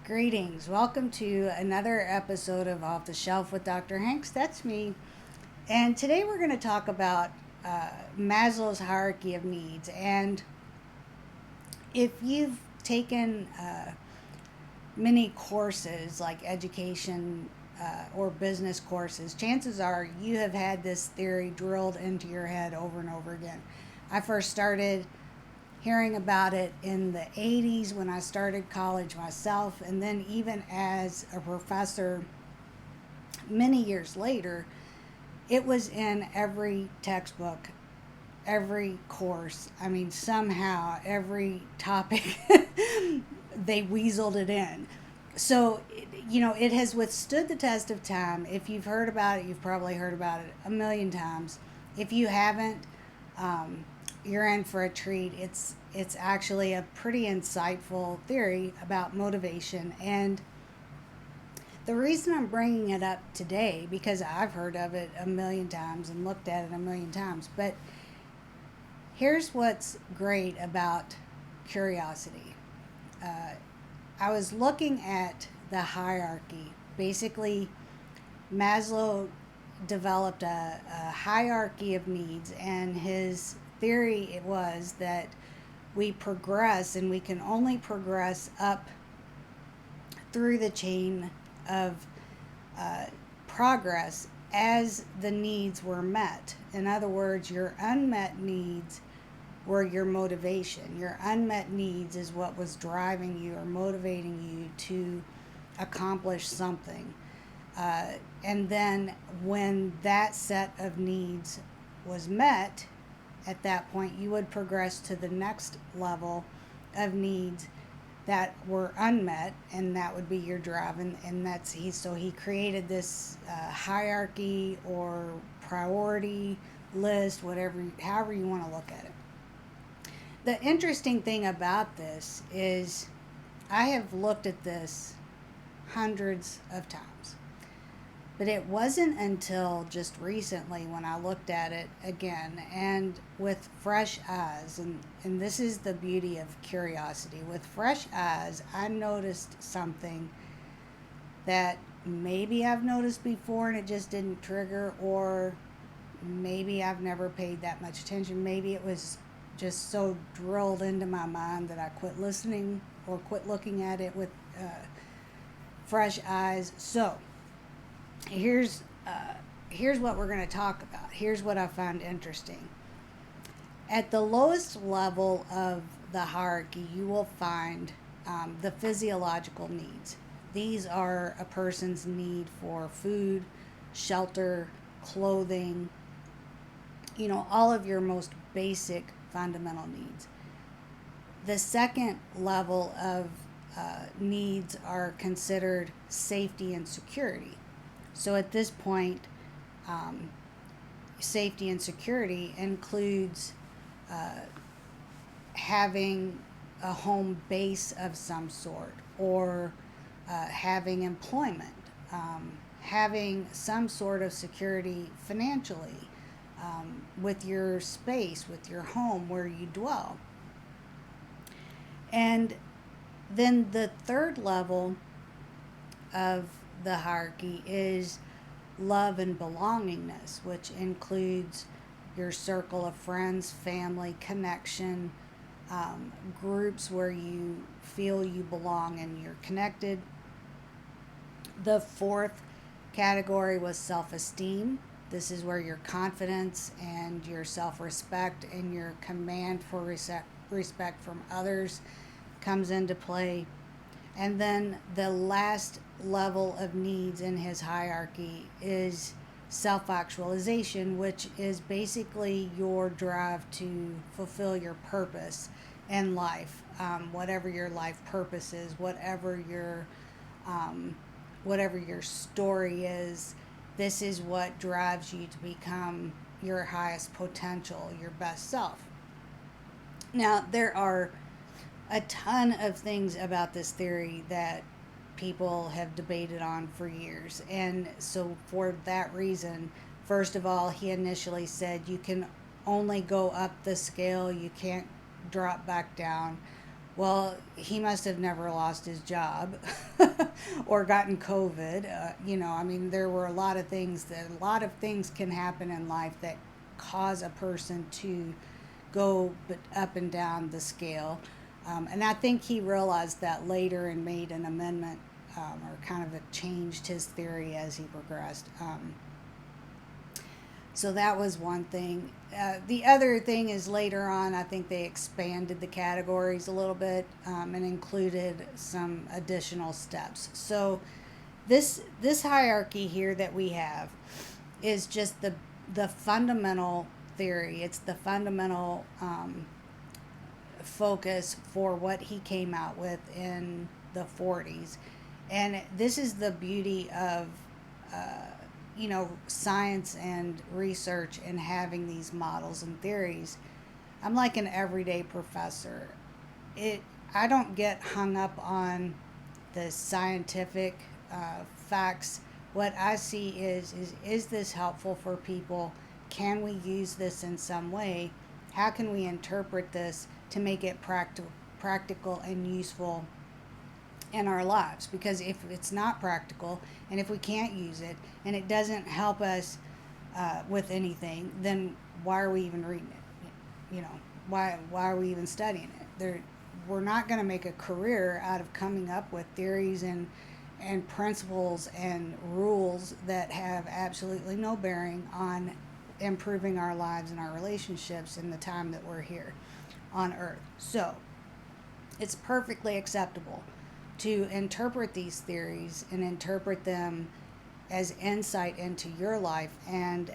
Greetings. Welcome to another episode of Off the Shelf with Dr. Hanks. That's me. And today we're going to talk about Maslow's hierarchy of needs. And if you've taken many courses like education or business courses, chances are you have had this theory drilled into your head over and over again. I first started hearing about it in the 80s when I started college myself, and then even as a professor many years later, it was in every textbook, every course. I mean, somehow every topic they weaseled it in. So, it has withstood the test of time. If you've heard about it, you've probably heard about it a million times. If you haven't, um, you're in for a treat. It's actually a pretty insightful theory about motivation, and the reason I'm bringing it up today because I've heard of it a million times and looked at it a million times. But here's what's great about curiosity. Uh, I was looking at the hierarchy. Basically, Maslow developed a hierarchy of needs, and his theory it was that we progress and we can only progress up through the chain of uh, progress as the needs were met. In other words, your unmet needs were your motivation. Your unmet needs is what was driving you or motivating you to accomplish something. And then when that set of needs was met, at that point you would progress to the next level of needs that were unmet, and that would be your drive. And he created this hierarchy or priority list, whatever, however you want to look at it. The interesting thing about this is I have looked at this hundreds of times. But it wasn't until just recently when I looked at it again and with fresh eyes, and this is the beauty of curiosity. With fresh eyes, I noticed something that maybe I've noticed before and it just didn't trigger, or maybe I've never paid that much attention. Maybe it was just so drilled into my mind that I quit listening or quit looking at it with fresh eyes. So, here's here's what we're going to talk about. Here's what I found interesting. At the lowest level of the hierarchy, you will find the physiological needs. These are a person's need for food, shelter, clothing, all of your most basic fundamental needs. The second level of needs are considered safety and security. So at this point, um, safety and security includes uh, having a home base of some sort, or having employment, having some sort of security financially, with your space, with your home where you dwell. And then the third level of the hierarchy is love and belongingness, which includes your circle of friends, family, connection, groups where you feel you belong and you're connected. The fourth category was self esteem. This is where your confidence and your self respect and your command for respect from others comes into play. And then the last level of needs in his hierarchy is self actualization, which is basically your drive to fulfill your purpose in life, whatever your life purpose is, um, whatever your story is. This is what drives you to become your highest potential, your best self. Now, there are a ton of things about this theory that people have debated on for years. And so, for that reason, first of all, he initially said you can only go up the scale, you can't drop back down. Well, he must have never lost his job or gotten COVID. I mean, there were a lot of things can happen in life that cause a person to go up and down the scale. And I think he realized that later and made an amendment, or kind of changed his theory as he progressed. So that was one thing. The other thing is later on, I think they expanded the categories a little bit, and included some additional steps. So this hierarchy here that we have is just the fundamental theory. It's the fundamental focus for what he came out with in the 40s. And this is the beauty of science and research and having these models and theories. I'm like an everyday professor. It I don't get hung up on the scientific facts. What I see is this helpful for people? Can we use this in some way? How can we interpret this to make it practical and useful in our lives? Because if it's not practical and if we can't use it and it doesn't help us with anything, then why are we even reading it? Why are we even studying it? We're not going to make a career out of coming up with theories and principles and rules that have absolutely no bearing on improving our lives and our relationships in the time that we're here on earth. So it's perfectly acceptable to interpret these theories and interpret them as insight into your life, and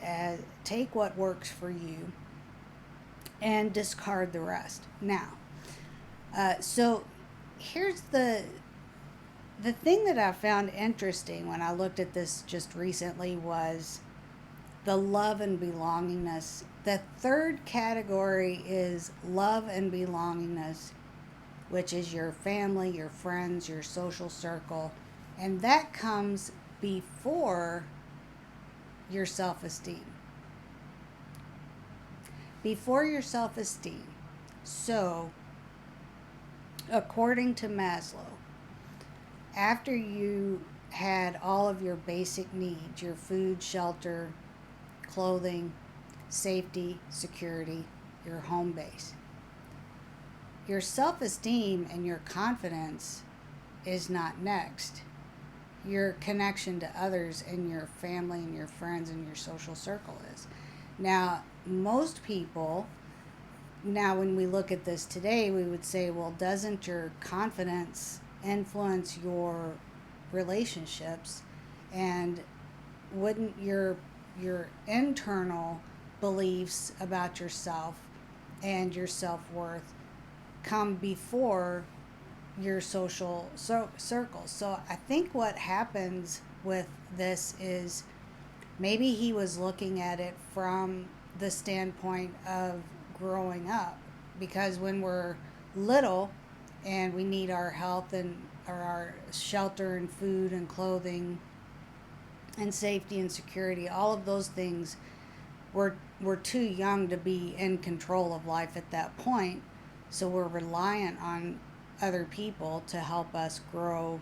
take what works for you and discard the rest. Now, so here's the thing that I found interesting when I looked at this just recently was the love and belongingness. The third category is love and belongingness, which is your family, your friends, your social circle, and that comes before your self-esteem. Before your self-esteem. So, according to Maslow, after you had all of your basic needs, your food, shelter, clothing, safety, security, your home base, your self-esteem and your confidence is not next. Your connection to others and your family and your friends and your social circle is. Now, most people, when we look at this today, we would say, well, doesn't your confidence influence your relationships? And wouldn't your internal beliefs about yourself and your self-worth come before your social circles? So I think what happens with this is maybe he was looking at it from the standpoint of growing up, because when we're little and we need our health and or our shelter and food and clothing and safety and security, all of those things, we're too young to be in control of life at that point. So we're reliant on other people to help us grow,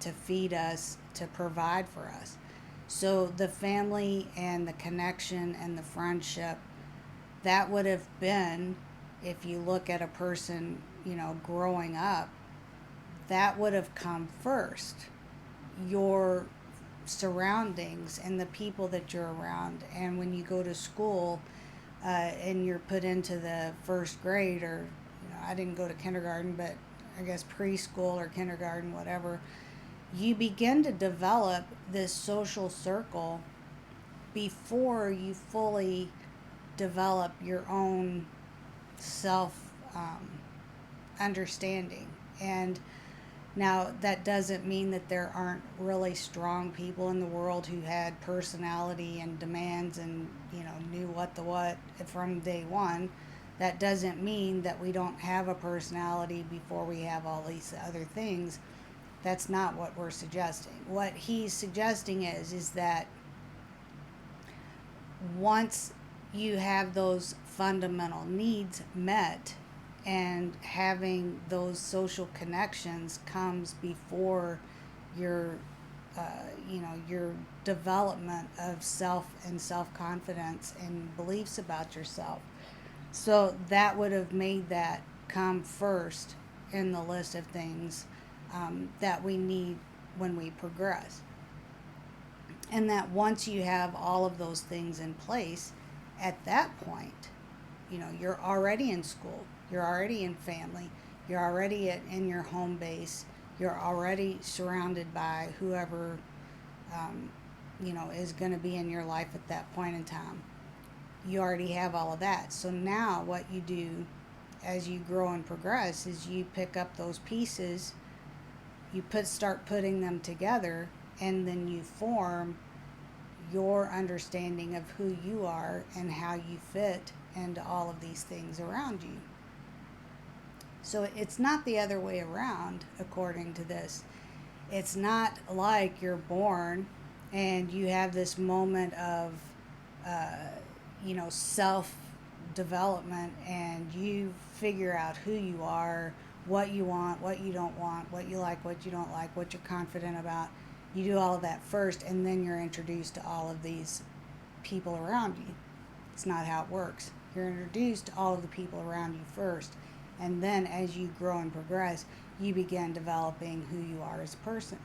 to feed us, to provide for us. So the family and the connection and the friendship, that would have been, if you look at a person, growing up, that would have come first. Your surroundings and the people that you're around. And when you go to school, and you're put into the first grade, or I didn't go to kindergarten, but I guess preschool or kindergarten, whatever, you begin to develop this social circle before you fully develop your own self understanding. And now that doesn't mean that there aren't really strong people in the world who had personality and demands and knew what from day one. That doesn't mean that we don't have a personality before we have all these other things. That's not what we're suggesting. What he's suggesting is that once you have those fundamental needs met and having those social connections comes before your your development of self and self-confidence and beliefs about yourself. So that would have made that come first in the list of things that we need when we progress. And that once you have all of those things in place, at that point, you're already in school, you're already in family, you're already in your home base, you're already surrounded by whoever, um, is going to be in your life at that point in time. You already have all of that. So now what you do as you grow and progress is you pick up those pieces, start putting them together, and then you form your understanding of who you are and how you fit into all of these things around you. So it's not the other way around, according to this. It's not like you're born and you have this moment of, uh, self development, and you figure out who you are, what you want, what you don't want, what you like, what you don't like, what you're confident about. You do all of that first, and then you're introduced to all of these people around you. It's not how it works. You're introduced to all of the people around you first, and then as you grow and progress, you begin developing who you are as a person.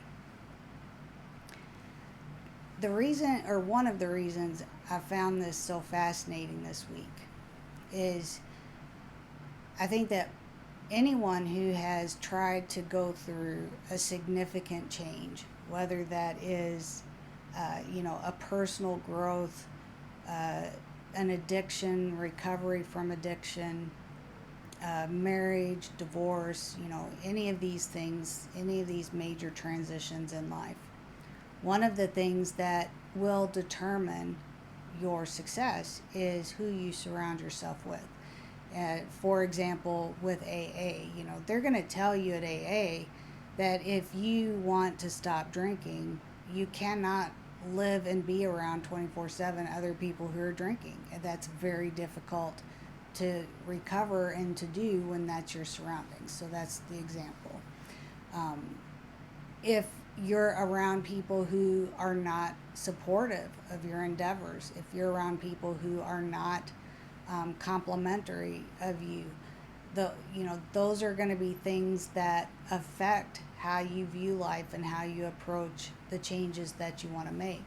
The reason, or one of the reasons I found this so fascinating this week, is I think that anyone who has tried to go through a significant change, whether that is, a personal growth, uh, an addiction, recovery from addiction, marriage, divorce, any of these things, any of these major transitions in life, one of the things that will determine your success is who you surround yourself with. For example, with AA, they're going to tell you at AA that if you want to stop drinking, you cannot live and be around 24/7 other people who are drinking. And that's very difficult to recover and to do when that's your surroundings. So that's the example. Um, if you're around people who are not supportive of your endeavors, if you're around people who are not complimentary of you, those are going to be things that affect how you view life and how you approach the changes that you want to make.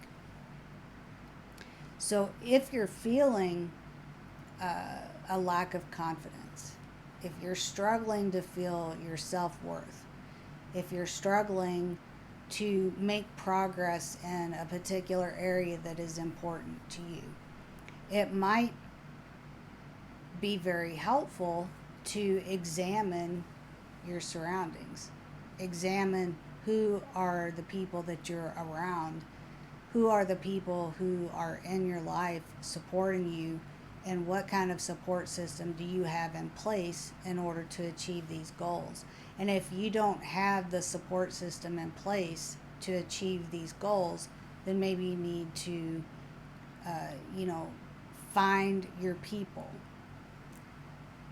So if you're feeling a lack of confidence, if you're struggling to feel your self-worth, if you're struggling to make progress in a particular area that is important to you, it might be very helpful to examine your surroundings. Examine who are the people that you're around, who are the people who are in your life supporting you, and what kind of support system do you have in place in order to achieve these goals. And if you don't have the support system in place to achieve these goals, then maybe you need to, uh, you know, find your people.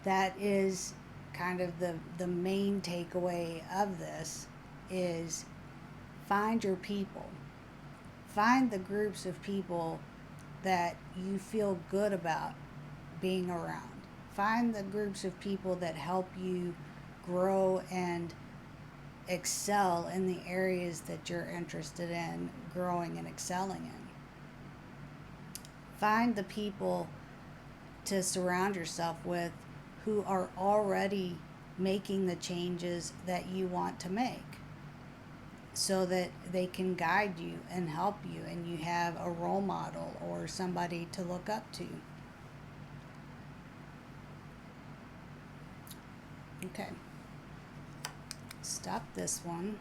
That is kind of the main takeaway of this is find your people. Find the groups of people that you feel good about being around. Find the groups of people that help you grow and excel in the areas that you're interested in growing and excelling in. Find the people to surround yourself with who are already making the changes that you want to make, so that they can guide you and help you, and you have a role model or somebody to look up to. Okay, stop this one.